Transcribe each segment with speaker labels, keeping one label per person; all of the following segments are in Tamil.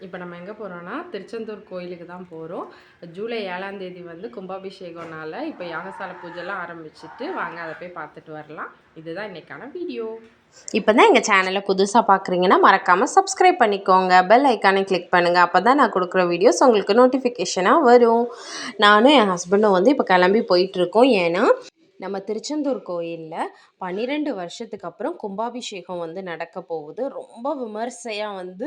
Speaker 1: இப்போ நம்ம எங்கே போகிறோன்னா திருச்செந்தூர் கோயிலுக்கு தான் போகிறோம். ஜூலை 7ஆம் தேதி வந்து கும்பாபிஷேகம்னால இப்போ யாகசாலை பூஜைலாம் ஆரம்பிச்சுட்டு வாங்க அதை போய் பார்த்துட்டு வரலாம். இதுதான் இன்றைக்கான வீடியோ.
Speaker 2: இப்போ தான் எங்கள் சேனலை புதுசாக பார்க்குறீங்கன்னா மறக்காமல் சப்ஸ்கிரைப் பண்ணிக்கோங்க, பெல் ஐக்கானை கிளிக் பண்ணுங்கள். அப்போ தான் நான் கொடுக்குற வீடியோஸ் உங்களுக்கு நோட்டிஃபிகேஷனாக வரும். நானும் என் ஹஸ்பண்டும் வந்து இப்போ கிளம்பி போயிட்டுருக்கோம். ஏன்னா நம்ம திருச்செந்தூர் கோயிலில் 12 வருஷத்துக்கு அப்புறம் கும்பாபிஷேகம் வந்து நடக்க போகுது. ரொம்ப விமர்சையாக வந்து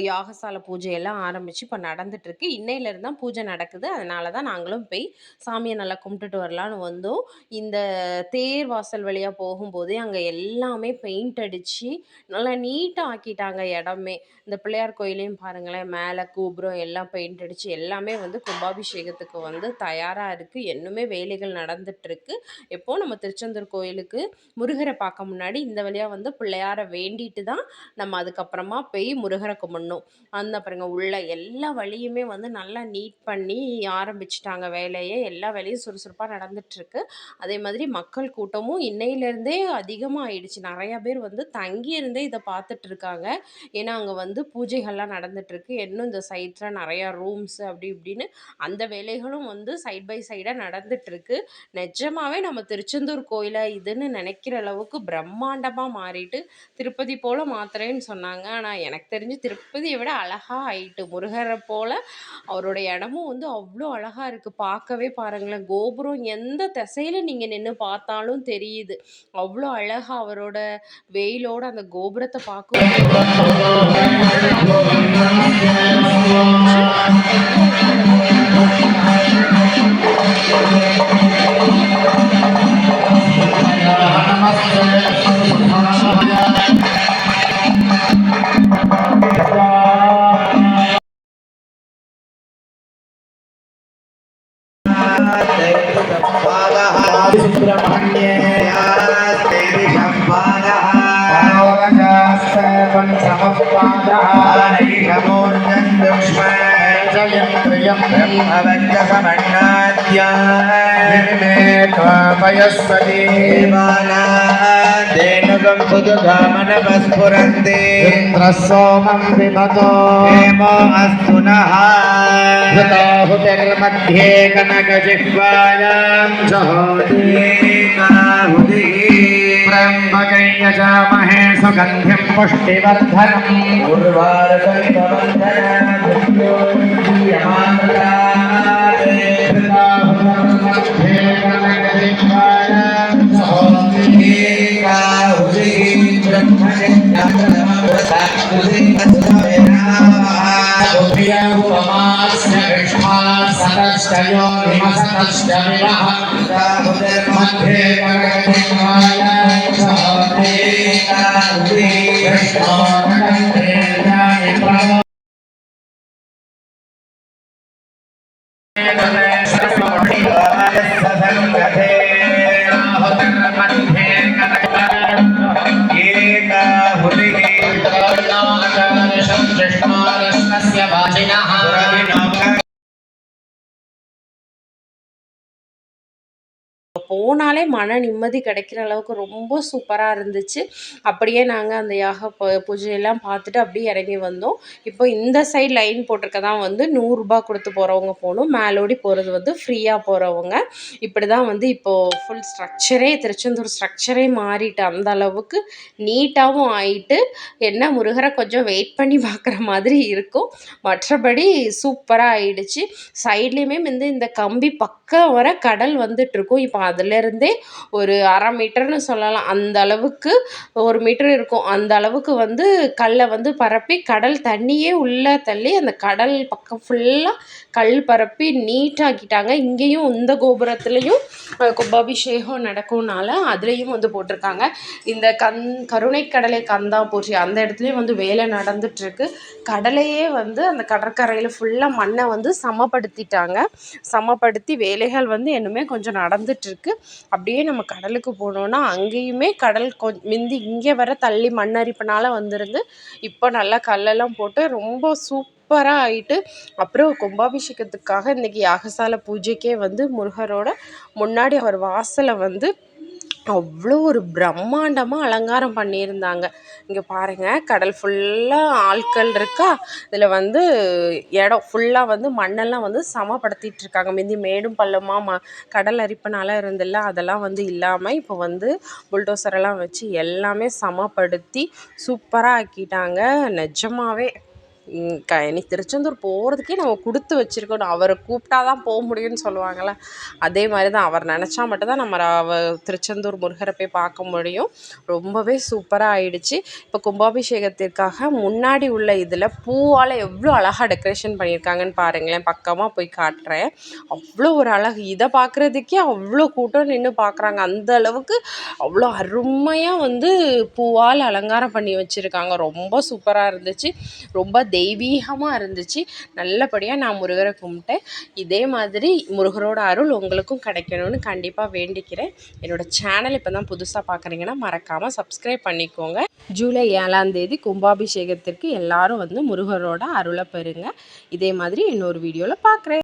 Speaker 2: யாகசாலை பூஜையெல்லாம் ஆரம்பித்து இப்போ நடந்துகிட்ருக்கு. இன்னையிலேருந்து தான் பூஜை நடக்குது. அதனால தான் நாங்களும் போய் சாமியை நல்லா கும்பிட்டுட்டு வரலான்னு வந்தோம். இந்த தேர் வாசல் வழியாக போகும்போதே அங்கே எல்லாமே பெயிண்ட் அடித்து நல்லா நீட்டாக ஆக்கிட்டாங்க இடமே. இந்த பிள்ளையார் கோயிலையும் பாருங்களேன், மேலே கோபுரம் எல்லாம் பெயிண்ட் அடித்து எல்லாமே வந்து கும்பாபிஷேகத்துக்கு வந்து தயாராக இருக்குது. இன்னுமே வேலைகள் நடந்துகிட்ருக்கு. எப்போது நம்ம திருச்செந்தூர் கோயிலுக்கு முருகரை பார்க்க முன்னாடி இந்த வழியாக வந்து பிள்ளையாரை வேண்டிட்டு தான் நம்ம அதுக்கப்புறமா போய் முருகரை கும்பிடணும். அந்த பாருங்க உள்ள எல்லா வழியுமே வந்து நல்லா நீட் பண்ணி ஆரம்பிச்சிட்டாங்க வேலையை. எல்லா வேலையும் சுறுசுறுப்பாக நடந்துட்டுருக்கு. அதே மாதிரி மக்கள் கூட்டமும் இன்னையிலேருந்தே அதிகமாக ஆயிடுச்சு. நிறையா பேர் வந்து தங்கியிருந்தே இதை பார்த்துட்டு இருக்காங்க. ஏன்னா அங்கே வந்து பூஜைகள்லாம் நடந்துட்டுருக்கு. இன்னும் இந்த சைட்ஸில் நிறையா ரூம்ஸு அப்படி இப்படின்னு அந்த வேலைகளும் வந்து சைட் பை சைடாக நடந்துட்டுருக்கு. நிஜமாவே நம்ம திருச்செந்தூர் கோயிலை இதுன்னு நினைக்கிற அளவுக்கு பிரம்மாண்டமாக மாறிட்டு திருப்பதி போல் மாத்துறேன்னு சொன்னாங்க. ஆனால் எனக்கு தெரிஞ்சு திருப்பதியை விட அழகாக ஆயிட்டு. முருகரை போல் அவருடைய இடமும் வந்து அவ்வளோ அழகாக இருக்குது. பார்க்கவே பாருங்களேன், கோபுரம் எந்த திசையில் நீங்கள் நின்று பார்த்தாலும் தெரியுது. அவ்வளோ அழகாக அவரோட வெயிலோட அந்த கோபுரத்தை பார்க்கும்.
Speaker 3: सोमं विभतो हेमो अस्तु नः मध्ये कनकजिह्वायां त्र्यम्बकं यजामहे सुगन्धिं पुष्टिवर्धनम्
Speaker 2: போனாலே மன நிம்மதி கிடைக்கிற அளவுக்கு ரொம்ப சூப்பராக இருந்துச்சு. அப்படியே நாங்கள் அந்த பூஜையெல்லாம் பார்த்துட்டு அப்படியே இறங்கி வந்தோம். இப்போ இந்த சைடு லைன் போட்டிருக்க தான் வந்து 100 ரூபா கொடுத்து போகிறவங்க போகணும், மேலோடி போகிறது வந்து ஃப்ரீயாக போகிறவங்க. இப்படி தான் வந்து இப்போது ஃபுல் ஸ்ட்ரக்சரே திருச்செந்தூர் ஸ்ட்ரக்சரே மாறிட்டு அந்த அளவுக்கு நீட்டாகவும் ஆயிட்டு. என்ன முருகரை கொஞ்சம் வெயிட் பண்ணி பார்க்குற மாதிரி இருக்கும், மற்றபடி சூப்பராக ஆயிடுச்சு. சைட்லேயுமே வந்து இந்த கம்பி பக்கம் வர கடல் வந்துட்டுருக்கும். இப்போ அதுலேருந்தே ஒரு 1/2 மீட்டர்னு சொல்லலாம், அந்த அளவுக்கு 1 மீட்டர் இருக்கும். அந்த அளவுக்கு வந்து கல்லை வந்து பரப்பி கடல் தண்ணியே உள்ளே தள்ளி அந்த கடல் பக்கம் ஃபுல்லாக கல் பரப்பி நீட்டாக்கிட்டாங்க. இங்கேயும் இந்த கோபுரத்துலேயும் கும்பாபிஷேகம் நடக்கும்னால அதுலேயும் வந்து போட்டிருக்காங்க. இந்த கருணைக்கடலை கந்தா போற்றி அந்த இடத்துலையும் வந்து வேலை நடந்துட்டுருக்கு. கடலையே வந்து அந்த கடற்கரையில் ஃபுல்லாக மண்ணை வந்து சமப்படுத்திட்டாங்க. சமப்படுத்தி வேலைகள் வந்து இன்னுமே கொஞ்சம் நடந்துட்டுருக்கு. அப்படியே நம்ம கடலுக்கு போனோன்னா அங்கேயுமே கடல் மிந்தி இங்கே வர தள்ளி மண்ணரிப்புனால வந்திருந்து இப்போ நல்லா கல்லெல்லாம் போட்டு ரொம்ப சூப்பராக ஆகிட்டு. அப்புறம் கும்பாபிஷேகத்துக்காக இன்றைக்கி யாகசாலை பூஜைக்கே வந்து முருகரோட முன்னாடி அவர் வாசலை வந்து அவ்வளோ ஒரு பிரம்மாண்டமாக அலங்காரம் பண்ணியிருந்தாங்க. இங்கே பாருங்கள், கடல் ஃபுல்லாக ஆட்கள் இருக்கா. இதில் வந்து இடம் ஃபுல்லாக வந்து மண்ணெல்லாம் வந்து சமப்படுத்திட்டு இருக்காங்க. மீதி மேடும் பள்ளமாக கடல் அரிப்புனால இருந்தில்ல, அதெல்லாம் வந்து இல்லாமல் இப்போ வந்து புல்டோசரெல்லாம் வச்சு எல்லாமே சமப்படுத்தி சூப்பராக ஆக்கிட்டாங்க. நிஜமாவே இனி திருச்செந்தூர் போகிறதுக்கே நம்ம கொடுத்து வச்சுருக்கணும். அவரை கூப்பிட்டா தான் போக முடியும்னு சொல்லுவாங்கள்ல, அதே மாதிரி தான். அவர் நினச்சா மட்டும்தான் நம்ம திருச்செந்தூர் முருகரை போய் பார்க்க முடியும். ரொம்பவே சூப்பராக ஆயிடுச்சு. இப்போ கும்பாபிஷேகத்திற்காக முன்னாடி உள்ள இதில் பூவால் எவ்வளோ அழகாக டெக்கரேஷன் பண்ணியிருக்காங்கன்னு பாருங்களேன். பக்கமாக போய் காட்டுறேன். அவ்வளோ ஒரு அழகு. இதை பார்க்குறதுக்கே அவ்வளோ கூட்டம் நின்று பார்க்குறாங்க. அந்த அளவுக்கு அவ்வளோ அருமையாக வந்து பூவால் அலங்காரம் பண்ணி வச்சுருக்காங்க. ரொம்ப சூப்பராக இருந்துச்சு. ரொம்ப தெய்வீகமாக இருந்துச்சு. நல்லபடியாக நான் முருகரை கும்பிட்டேன். இதே மாதிரி முருகரோட அருள் உங்களுக்கும் கிடைக்கணும்னு கண்டிப்பாக வேண்டிக்கிறேன். என்னோடய சேனல் இப்போ தான் புதுசாக பார்க்குறீங்கன்னா மறக்காமல் சப்ஸ்கிரைப் பண்ணிக்கோங்க. ஜூலை 7ஆம் தேதி கும்பாபிஷேகத்திற்கு எல்லாரும் வந்து முருகரோட அருளை பெறுங்க. இதே மாதிரி இன்னொரு வீடியோவில் பார்க்குறேன்.